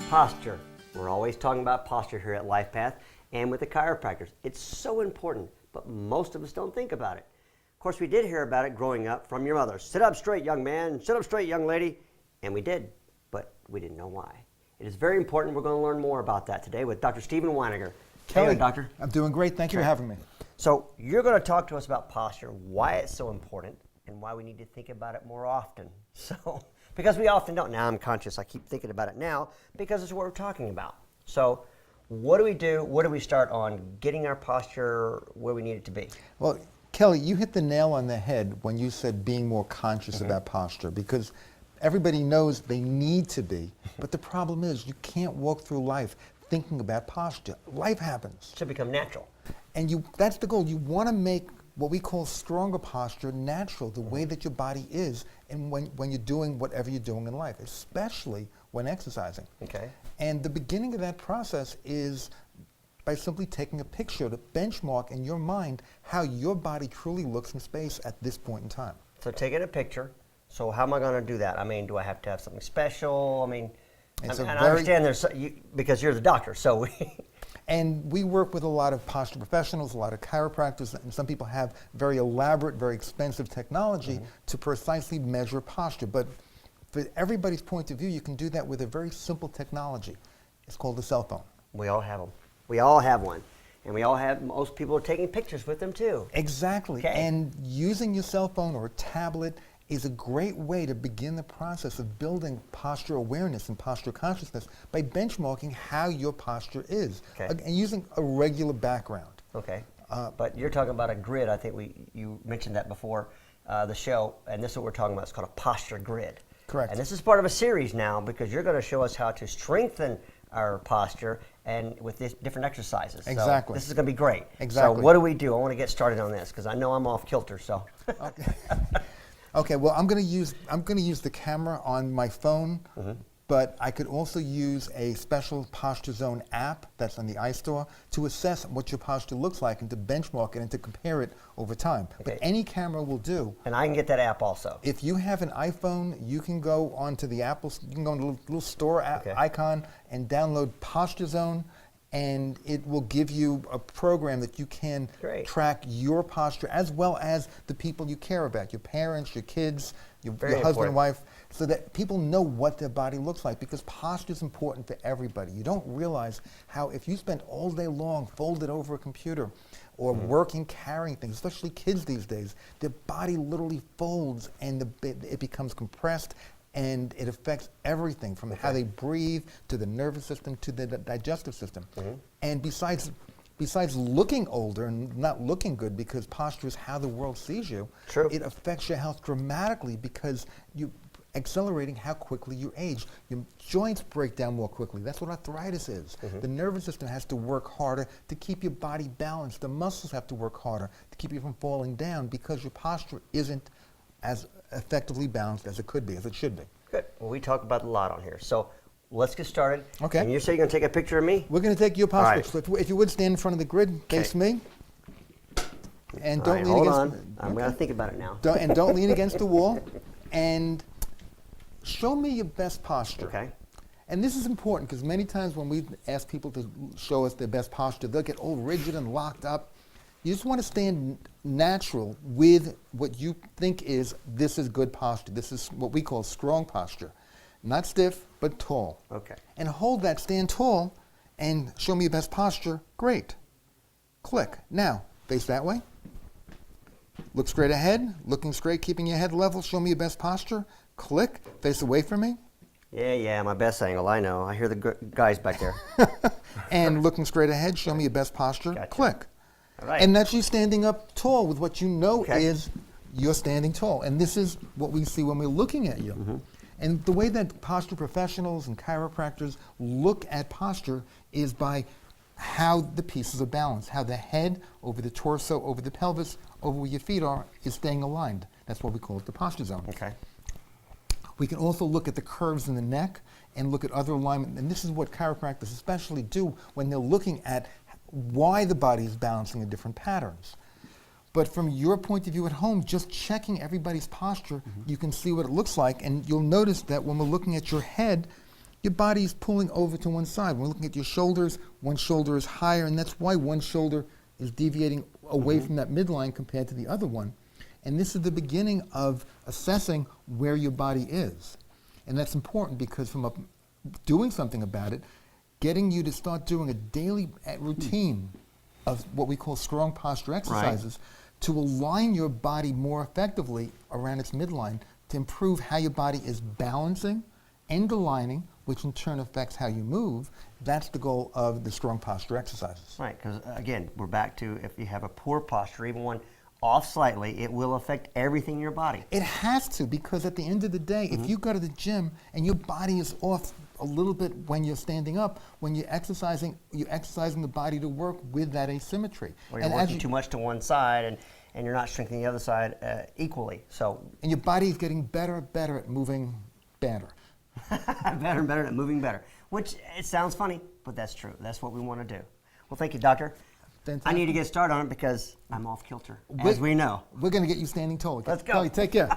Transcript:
Posture. We're always talking about posture here at LifePath and with the chiropractors. It's so important, but most of us don't think about it. Of course, we did hear about it growing up from your mother. Sit up straight, young man. Sit up straight, young lady. And we did, but we didn't know why. It is very important. We're going to learn more about that today with Dr. Stephen Weiniger. Kelly, hey, doctor. I'm doing great. Thank you for having me. So you're going to talk to us about posture, why it's so important, and why we need to think about it more often. So, because we often don't. Now I'm conscious. I keep thinking about it now because it's what we're talking about. So what do we do? Where do we start on getting our posture where we need it to be? Well, Kelly, you hit the nail on the head when you said being more conscious about posture, because everybody knows they need to be, but the problem is you can't walk through life thinking about posture. Life happens. It should become natural. And that's the goal. You want to make what we call stronger posture natural, the way that your body is, and when you're doing whatever you're doing in life, especially when exercising. Okay. And the beginning of that process is by simply taking a picture to benchmark in your mind how your body truly looks in space at this point in time. So taking a picture. So how am I going to do that? I mean, do I have to have something special? I mean, I understand because you're the doctor, so And we work with a lot of posture professionals, a lot of chiropractors, and some people have very elaborate, very expensive technology to precisely measure posture. But for everybody's point of view, you can do that with a very simple technology. It's called a cell phone. We all have them. We all have one. And most people are taking pictures with them too. Exactly. Okay. And using your cell phone or a tablet is a great way to begin the process of building posture awareness and posture consciousness by benchmarking how your posture is, and using a regular background. Okay. But you're talking about a grid. I think you mentioned that before the show, and this is what we're talking about. It's called a posture grid. Correct. And this is part of a series now because you're going to show us how to strengthen our posture and with different exercises. Exactly. So this is going to be great. Exactly. So what do we do? I want to get started on this because I know I'm off kilter. So. Okay. Okay, well, I'm going to use the camera on my phone, but I could also use a special Posture Zone app that's on the iStore to assess what your posture looks like and to benchmark it and to compare it over time. Okay. But any camera will do. And I can get that app also. If you have an iPhone, you can go onto the Apple, you can go on the little store icon and download Posture Zone, and it will give you a program that you can track your posture as well as the people you care about, your parents, your kids, your husband and wife, so that people know what their body looks like, because posture is important for everybody. You don't realize how if you spend all day long folded over a computer or working, carrying things, especially kids these days, their body literally folds and it becomes compressed, and it affects everything from how they breathe to the nervous system to the digestive system. And besides looking older and not looking good, because posture is how the world sees you, it affects your health dramatically because you're accelerating how quickly you age. Your joints break down more quickly. That's what arthritis is. The nervous system has to work harder to keep your body balanced. The muscles have to work harder to keep you from falling down because your posture isn't as effectively balanced as it could be, as it should be. Good. Well, we talk about a lot on here. So let's get started. Okay. And you say you're going to take a picture of me? We're going to take your posture. So if you would stand in front of the grid, face me. And don't lean hold against. on. I'm going to think about it now. Don't lean against the wall. And show me your best posture. Okay. And this is important because many times when we ask people to show us their best posture, they'll get all rigid and locked up. You just want to stand natural with what you think this is good posture. This is what we call strong posture. Not stiff, but tall. Okay. And hold that, stand tall, and show me your best posture. Great. Click. Now, face that way. Look straight ahead, looking straight, keeping your head level. Show me your best posture. Click. Face away from me. Yeah, my best angle. I know. I hear the guys back there. And looking straight ahead, show me your best posture. Gotcha. Click. All right. And that's you standing up tall with what you know is you're standing tall. And this is what we see when we're looking at you. And the way that posture professionals and chiropractors look at posture is by how the pieces are balanced, how the head over the torso, over the pelvis, over where your feet are, is staying aligned. That's what we call it the posture zone. Okay. We can also look at the curves in the neck and look at other alignment. And this is what chiropractors especially do when they're looking at why the body is balancing in different patterns. But from your point of view at home, just checking everybody's posture, you can see what it looks like. And you'll notice that when we're looking at your head, your body is pulling over to one side. We're looking at your shoulders. One shoulder is higher, and that's why one shoulder is deviating away from that midline compared to the other one. And this is the beginning of assessing where your body is. And that's important because from doing something about it, getting you to start doing a daily routine of what we call strong posture exercises to align your body more effectively around its midline to improve how your body is balancing and aligning, which in turn affects how you move. That's the goal of the strong posture exercises. Right, because again, we're back to if you have a poor posture, even one off slightly, it will affect everything in your body. It has to, because at the end of the day, if you go to the gym and your body is off a little bit when you're standing up, when you're exercising the body to work with that asymmetry. Or you're working too much to one side and you're not strengthening the other side equally. And your body is getting better and better at moving better. Better and better at moving better. Which, it sounds funny, but that's true. That's what we want to do. Well, thank you, Doctor. Fantastic. I need to get started on it because I'm off kilter, as we know. We're going to get you standing tall. Let's go. Kelly, take care.